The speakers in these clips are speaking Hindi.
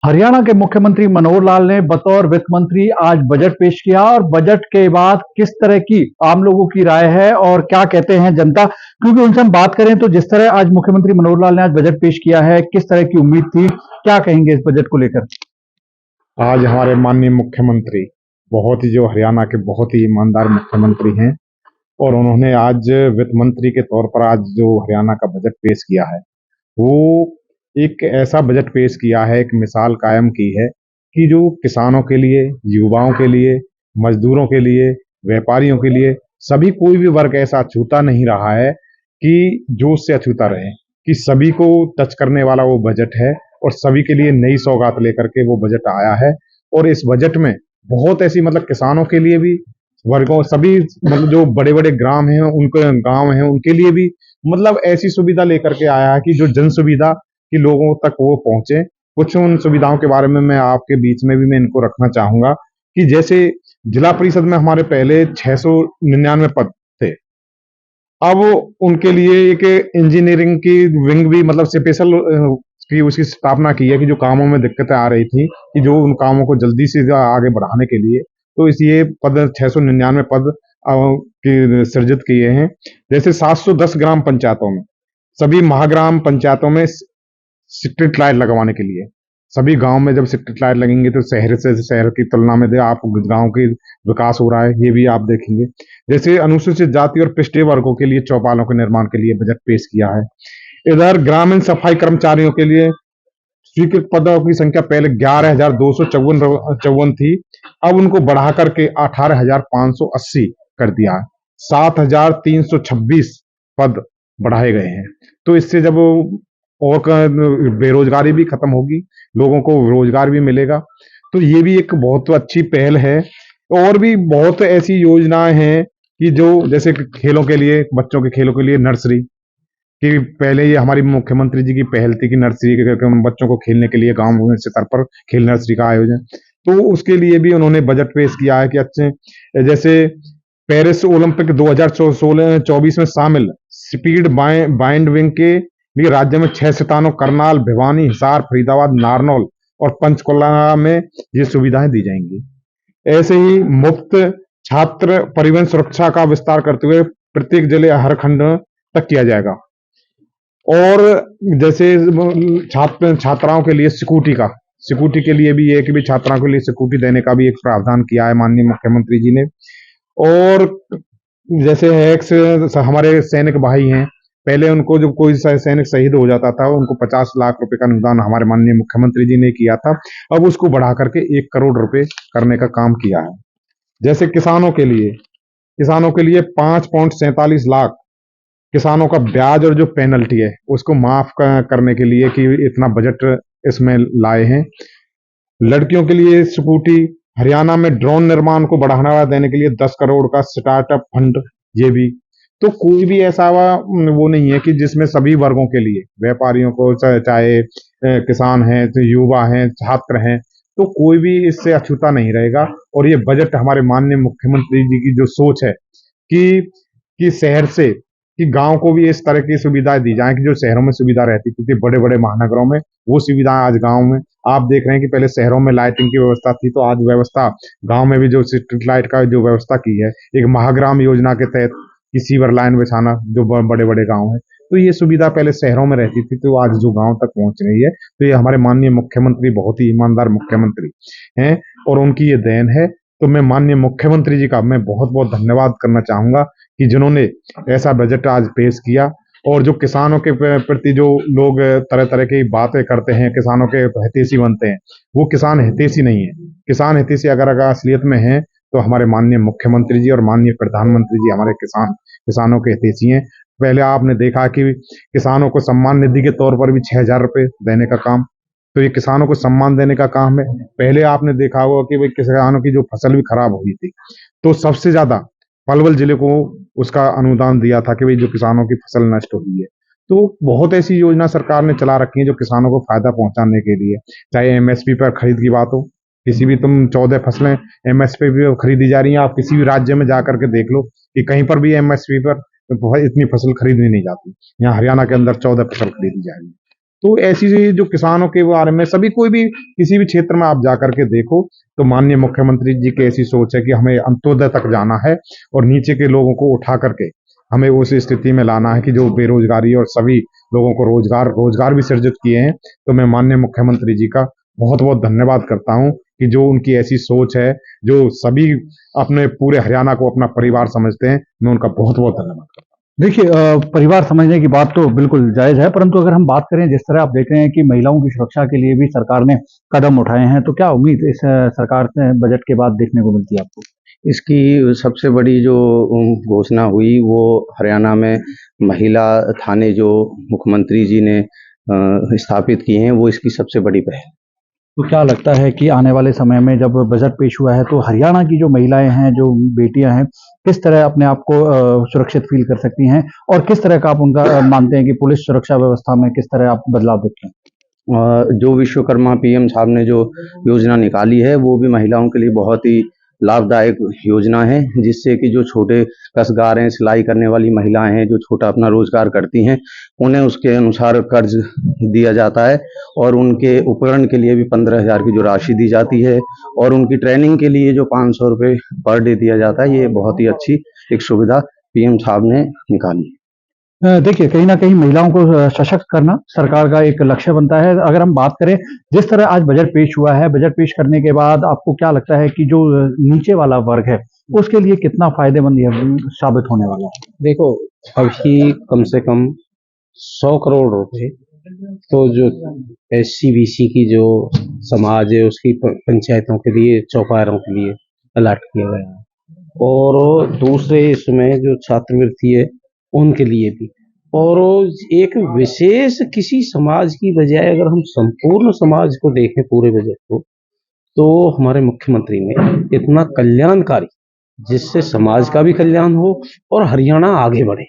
हरियाणा के मुख्यमंत्री मनोहर लाल ने बतौर वित्त मंत्री आज बजट पेश किया और बजट के बाद किस तरह की आम लोगों की राय है और क्या कहते हैं जनता, क्योंकि उनसे हम बात करें तो जिस तरह आज मुख्यमंत्री मनोहर लाल ने आज बजट पेश किया है, किस तरह की उम्मीद थी, क्या कहेंगे इस बजट को लेकर? आज हमारे माननीय मुख्यमंत्री बहुत ही जो हरियाणा के बहुत ही ईमानदार मुख्यमंत्री हैं और उन्होंने आज वित्त मंत्री के तौर पर आज जो हरियाणा का बजट पेश किया है वो एक ऐसा बजट पेश किया है, एक मिसाल कायम की है कि जो किसानों के लिए, युवाओं के लिए, मजदूरों के लिए, व्यापारियों के लिए, सभी कोई भी वर्ग ऐसा अछूता नहीं रहा है कि जो उससे अछूता रहे, कि सभी को टच करने वाला वो बजट है और सभी के लिए नई सौगात लेकर के वो बजट आया है। और इस बजट में बहुत ऐसी मतलब किसानों के लिए भी, वर्गों सभी मतलब जो बड़े बड़े ग्राम हैं उनके गांव हैं उनके लिए भी मतलब ऐसी सुविधा लेकर के आया है कि जो जन सुविधा कि लोगों तक वो पहुंचे। कुछ उन सुविधाओं के बारे में मैं आपके बीच में भी मैं इनको रखना चाहूंगा कि जैसे जिला परिषद में हमारे पहले 699 पद थे, अब उनके लिए एक इंजीनियरिंग की विंग भी मतलब स्पेशल की उसकी स्थापना की है कि जो कामों में दिक्कतें आ रही थी कि जो उन कामों को जल्दी से आगे बढ़ाने के लिए, तो इस ये पद 699 पद की सृजित किए हैं। जैसे 710 ग्राम पंचायतों में, सभी महाग्राम पंचायतों में स्ट्रीट लाइट लगवाने के लिए, सभी गांव में जब स्ट्रीट लाइट लगेंगे तो शहर से शहर की तुलना में आप गांव की विकास हो रहा है, ये भी आप देखेंगे। जैसे अनुसूचित जाति और पिछड़े वर्गों के लिए चौपालों के निर्माण के लिए बजट पेश किया है। इधर ग्रामीण सफाई कर्मचारियों के लिए स्वीकृत पदों की संख्या पहले 11,254 थी, अब उनको बढ़ा करके 18,580 कर दिया है। 7,326 पद बढ़ाए गए हैं। तो इससे जब और बेरोजगारी भी खत्म होगी, लोगों को रोजगार भी मिलेगा, तो ये भी एक बहुत अच्छी पहल है। और भी बहुत ऐसी योजनाएं हैं कि जो जैसे कि खेलों के लिए, बच्चों के खेलों के लिए नर्सरी कि पहले ये हमारी मुख्यमंत्री जी की पहल थी कि नर्सरी के बच्चों को खेलने के लिए गांव स्तर पर खेल नर्सरी का आयोजन, तो उसके लिए भी उन्होंने बजट पेश किया है कि अच्छे जैसे पेरिस ओलंपिक 2024 में शामिल स्पीड बाइंड विंग के लिए राज्य में 6 स्थानों करनाल, भिवानी, हिसार, फरीदाबाद, नारनौल और पंचकुला में ये सुविधाएं दी जाएंगी। ऐसे ही मुफ्त छात्र परिवहन सुरक्षा का विस्तार करते हुए प्रत्येक जिले हर खंड तक किया जाएगा। और जैसे छात्राओं के लिए सिक्योरिटी के लिए भी है कि भी छात्राओं के लिए सिक्योरिटी देने का भी एक प्रावधान किया है माननीय मुख्यमंत्री जी ने। और जैसे है हमारे सैनिक भाई हैं, पहले उनको जब कोई सैनिक शहीद हो जाता था उनको 50 लाख रुपए का अनुदान हमारे माननीय मुख्यमंत्री जी ने किया था, अब उसको बढ़ा करके 1 करोड़ रुपए करने का काम किया है। जैसे किसानों के लिए 5,47 लाख किसानों का ब्याज और जो पेनल्टी है उसको माफ करने के लिए कि इतना बजट इसमें लाए हैं। लड़कियों के लिए स्कूटी, हरियाणा में ड्रोन निर्माण को बढ़ावा देने के लिए 10 करोड़ का स्टार्टअप फंड, ये भी। तो कोई भी ऐसा वो नहीं है कि जिसमें सभी वर्गों के लिए, व्यापारियों को चाहे किसान हैं, तो युवा हैं, छात्र हैं, तो कोई भी इससे अछूता नहीं रहेगा। और ये बजट हमारे माननीय मुख्यमंत्री जी की जो सोच है कि शहर से कि गांव को भी इस तरह की सुविधाएं दी जाएं कि जो शहरों में सुविधा रहती थी बड़े बड़े महानगरों में, वो सुविधाएं आज गांव में आप देख रहे हैं कि पहले शहरों में लाइटिंग की व्यवस्था थी, तो आज व्यवस्था गांव में भी जो स्ट्रीट लाइट का जो व्यवस्था की है, एक महाग्राम योजना के तहत कि सीवर लाइन बिछाना जो बड़े बड़े गाँव है, तो ये सुविधा पहले शहरों में रहती थी, तो आज जो गांव तक पहुंच रही है, तो ये हमारे माननीय मुख्यमंत्री बहुत ही ईमानदार मुख्यमंत्री हैं और उनकी ये देन है। तो मैं माननीय मुख्यमंत्री जी का मैं बहुत बहुत धन्यवाद करना चाहूंगा कि जिन्होंने ऐसा बजट आज पेश किया। और जो किसानों के प्रति जो लोग तरह तरह की बातें करते हैं, किसानों के हितैषी बनते हैं, वो किसान हितैषी नहीं है। किसान हितैषी अगर असलियत में है तो हमारे माननीय मुख्यमंत्री जी और माननीय प्रधानमंत्री जी हमारे किसानों के हितैषी हैं। पहले आपने देखा कि किसानों को सम्मान निधि के तौर पर भी 6,000 रुपए देने का काम, तो ये किसानों को सम्मान देने का काम है। पहले आपने देखा होगा कि भाई किसानों की जो फसल भी खराब हुई थी, तो सबसे ज्यादा पलवल जिले को उसका अनुदान दिया था कि भाई जो किसानों की फसल नष्ट हुई है। तो बहुत ऐसी योजना सरकार ने चला रखी है जो किसानों को फायदा पहुंचाने के लिए, चाहे एमएसपी पर खरीद की बात हो, किसी भी तुम 14 फसलें एमएसपी पे खरीदी जा रही हैं, आप किसी भी राज्य में जाकर के देख लो कि कहीं पर भी एमएसपी पर इतनी फसल खरीदी नहीं जाती। यहाँ हरियाणा के अंदर 14 फसल खरीदी जा रही है। तो ऐसी जो किसानों के बारे में सभी कोई भी किसी भी क्षेत्र में आप जाकर के देखो तो माननीय मुख्यमंत्री जी की ऐसी सोच है कि हमें अंत्योदय तक जाना है और नीचे के लोगों को उठा करके हमें उस स्थिति में लाना है कि जो बेरोजगारी और सभी लोगों को रोजगार भी सृजित किए हैं। तो मैं माननीय मुख्यमंत्री जी का बहुत बहुत धन्यवाद करता हूं कि जो उनकी ऐसी सोच है, जो सभी अपने पूरे हरियाणा को अपना परिवार समझते हैं, मैं उनका बहुत बहुत धन्यवाद करता हूं। देखिए परिवार समझने की बात तो बिल्कुल जायज़ है, परंतु अगर हम बात करें जिस तरह आप देख रहे हैं कि महिलाओं की सुरक्षा के लिए भी सरकार ने कदम उठाए हैं, तो क्या उम्मीद इस सरकार से बजट के बाद देखने को मिलती है आपको? इसकी सबसे बड़ी जो घोषणा हुई वो हरियाणा में महिला थाने जो मुख्यमंत्री जी ने स्थापित किए हैं, वो इसकी सबसे बड़ी पहल। तो क्या लगता है कि आने वाले समय में जब बजट पेश हुआ है, तो हरियाणा की जो महिलाएँ हैं, जो बेटियाँ हैं, किस तरह अपने आप को सुरक्षित फ़ील कर सकती हैं? और किस तरह का आप उनका मानते हैं कि पुलिस सुरक्षा व्यवस्था में किस तरह आप बदलाव देखते हैं? जो विश्वकर्मा पीएम साहब ने जो योजना निकाली है, वो भी महिलाओं के लिए बहुत ही लाभदायक योजना है, जिससे कि जो छोटे काश्तकार हैं, सिलाई करने वाली महिलाएं हैं, जो छोटा अपना रोजगार करती हैं, उन्हें उसके अनुसार कर्ज दिया जाता है और उनके उपकरण के लिए भी 15,000 की जो राशि दी जाती है और उनकी ट्रेनिंग के लिए जो 500 रुपये पर डे दिया जाता है, ये बहुत ही अच्छी एक सुविधा पीएम साहब ने निकाली है। देखिए, कहीं न कहीं महिलाओं को सशक्त करना सरकार का एक लक्ष्य बनता है। अगर हम बात करें, जिस तरह आज बजट पेश हुआ है, बजट पेश करने के बाद आपको क्या लगता है कि जो नीचे वाला वर्ग है, उसके लिए कितना फ़ायदेमंद ये साबित होने वाला है? देखो, अभी कम से कम 100 करोड़ रुपए तो जो एससी-बीसी की जो समाज है उसकी पंचायतों के लिए, चौपारों के लिए अलॉट किया गया है और दूसरे इसमें जो छात्रवृत्ति है उनके लिए भी। और एक विशेष किसी समाज की बजाय अगर हम संपूर्ण समाज को देखें पूरे बजट को, तो हमारे मुख्यमंत्री ने इतना कल्याणकारी, जिससे समाज का भी कल्याण हो और हरियाणा आगे बढ़े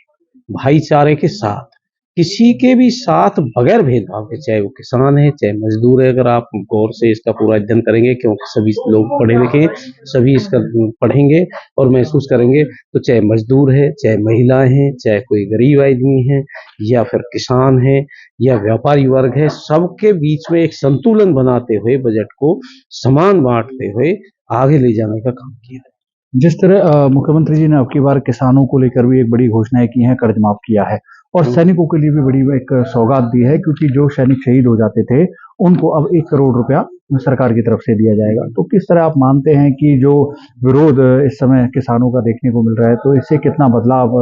भाईचारे के साथ, किसी के भी साथ बगैर भेदभाव के, चाहे वो किसान है चाहे मजदूर है। अगर आप गौर से इसका पूरा अध्ययन करेंगे, क्योंकि सभी लोग पढ़े लिखे हैं, सभी इसका पढ़ेंगे और महसूस करेंगे, तो चाहे मजदूर है, चाहे महिलाएं हैं, चाहे कोई गरीब आदमी है या फिर किसान है या व्यापारी वर्ग है, सबके बीच में एक संतुलन बनाते हुए बजट को समान बांटते हुए आगे ले जाने का काम किया है। जिस तरह मुख्यमंत्री जी ने अब की बार किसानों को लेकर भी एक बड़ी घोषणाएँ की हैं, कर्ज माफ़ किया है और सैनिकों के लिए भी बड़ी एक सौगात दी है, क्योंकि जो सैनिक शहीद हो जाते थे, उनको अब 1 करोड़ रुपया सरकार की तरफ से दिया जाएगा। तो किस तरह आप मानते हैं कि जो विरोध इस समय किसानों का देखने को मिल रहा है, तो इससे कितना बदलाव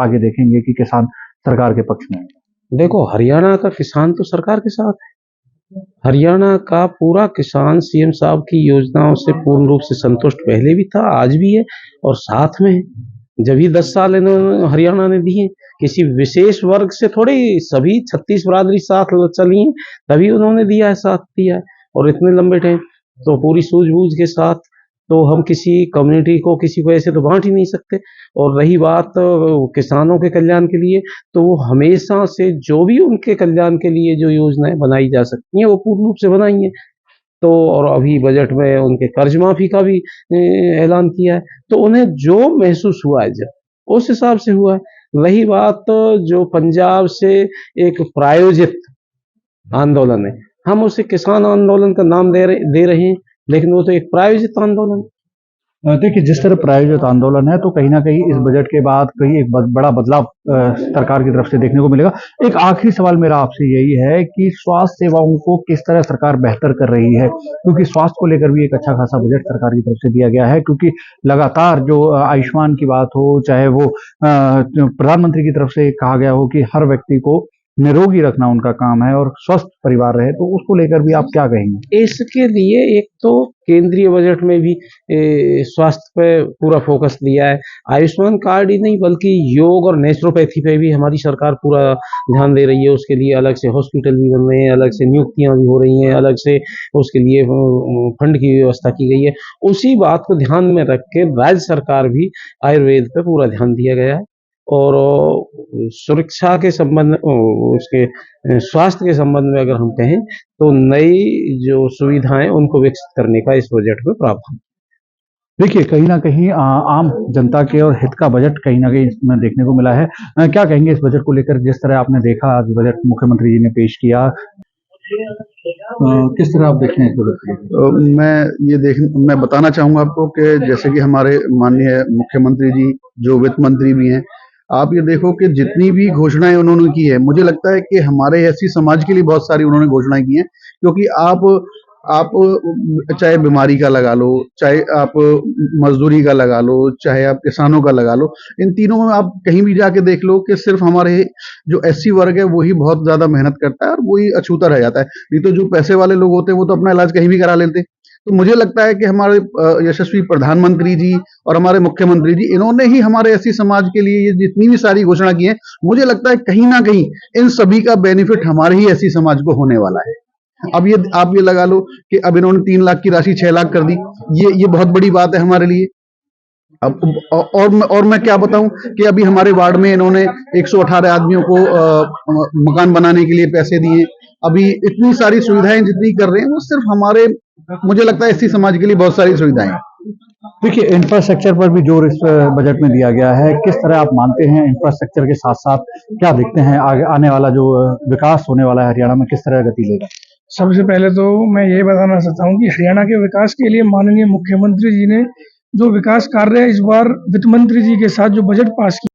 आगे देखेंगे कि किसान सरकार के पक्ष में है? देखो, हरियाणा का किसान तो सरकार के साथ है। हरियाणा का पूरा किसान सीएम साहब की योजनाओं से पूर्ण रूप से संतुष्ट पहले भी था, आज भी है और साथ में है। जब ये 10 साल इन्होंने हरियाणा ने दिए, किसी विशेष वर्ग से थोड़ी, सभी 36 बिरादरी साथ चली हैं, तभी उन्होंने दिया है, साथ दिया है और इतने लंबे टाइम तो पूरी सूझबूझ के साथ। तो हम किसी कम्युनिटी को, किसी को ऐसे तो बांट ही नहीं सकते। और रही बात किसानों के कल्याण के लिए, तो वो हमेशा से जो भी उनके कल्याण के लिए जो योजनाएं बनाई जा सकती हैं, वो पूर्ण रूप से बनाई हैं। तो और अभी बजट में उनके कर्ज माफी का भी ऐलान किया है, तो उन्हें जो महसूस हुआ है जब, उस हिसाब से हुआ है। रही बात जो पंजाब से एक प्रायोजित आंदोलन है, हम उसे किसान आंदोलन का नाम दे रहे हैं, लेकिन वो तो एक प्रायोजित आंदोलन है। देखिए, जिस तरह प्रायोजित आंदोलन है, तो कहीं न कहीं इस बजट के बाद कहीं एक बड़ा बदलाव सरकार की तरफ से देखने को मिलेगा। एक आखिरी सवाल मेरा आपसे यही है कि स्वास्थ्य सेवाओं को किस तरह सरकार बेहतर कर रही है? क्योंकि स्वास्थ्य को लेकर भी एक अच्छा खासा बजट सरकार की तरफ से दिया गया है, क्योंकि लगातार जो आयुष्मान की बात हो, चाहे वो प्रधानमंत्री की तरफ से कहा गया हो कि हर व्यक्ति को निरोगी रखना उनका काम है और स्वस्थ परिवार रहे, तो उसको लेकर भी आप क्या कहेंगे? इसके लिए एक तो केंद्रीय बजट में भी स्वास्थ्य पे पूरा फोकस दिया है। आयुष्मान कार्ड ही नहीं, बल्कि योग और नेचुरोपैथी पे भी हमारी सरकार पूरा ध्यान दे रही है। उसके लिए अलग से हॉस्पिटल भी बन रहे हैं, अलग से नियुक्तियां भी हो रही हैं, अलग से उसके लिए फंड की व्यवस्था की गई है। उसी बात को ध्यान में रख के राज्य सरकार भी आयुर्वेद पे पूरा ध्यान दिया गया है और सुरक्षा के संबंध उसके स्वास्थ्य के संबंध में अगर हम कहें, तो नई जो सुविधाएं उनको विकसित करने का इस बजट में प्रावधान। देखिए, कहीं न कहीं आम जनता के और हित का बजट कहीं न कहीं इसमें देखने को मिला है। क्या कहेंगे इस बजट को लेकर जिस तरह आपने देखा आज बजट मुख्यमंत्री जी ने पेश किया? किस तरह आप देखें इस बजट को? मैं बताना चाहूँगा आपको कि जैसे कि हमारे माननीय मुख्यमंत्री जी जो वित्त मंत्री भी हैं, आप ये देखो कि जितनी भी घोषणाएँ उन्होंने की है, मुझे लगता है कि हमारे एससी समाज के लिए बहुत सारी उन्होंने घोषणाएँ की हैं, क्योंकि आप चाहे बीमारी का लगा लो, चाहे आप मज़दूरी का लगा लो, चाहे आप किसानों का लगा लो, इन तीनों में आप कहीं भी जाके देख लो कि सिर्फ़ हमारे जो एससी वर्ग है, वो ही बहुत ज़्यादा मेहनत करता है और वो ही अछूता रह जाता है। नहीं तो जो पैसे वाले लोग होते हैं, वो तो अपना इलाज कहीं भी करा लेते। तो मुझे लगता है कि हमारे यशस्वी प्रधानमंत्री जी और हमारे मुख्यमंत्री जी, इन्होंने ही हमारे एससी समाज के लिए ये जितनी भी सारी घोषणा की है, मुझे लगता है कहीं न कहीं इन सभी का बेनिफिट हमारे ही एससी समाज को होने वाला है। अब ये आप ये लगा लो कि अब इन्होंने 3 लाख की राशि 6 लाख कर दी। ये बहुत बड़ी बात है हमारे लिए। अब और मैं क्या बताऊं कि अभी हमारे वार्ड में इन्होंने 118 आदमियों को मकान बनाने के लिए पैसे दिए। अभी इतनी सारी सुविधाएं जितनी कर रहे हैं वो सिर्फ हमारे, मुझे लगता है एससी समाज के लिए बहुत सारी सुविधाएं हैं। देखिए, इंफ्रास्ट्रक्चर पर भी जोर इस बजट में दिया गया है। किस तरह आप मानते हैं इंफ्रास्ट्रक्चर के साथ-साथ क्या देखते हैं आगे आने वाला जो विकास होने वाला है हरियाणा में किस तरह गति लेगा? सबसे पहले तो मैं ये बताना चाहता हूँ कि हरियाणा के विकास के लिए माननीय मुख्यमंत्री जी ने जो विकास कार्य इस बार वित्त मंत्री जी के साथ जो बजट पास किया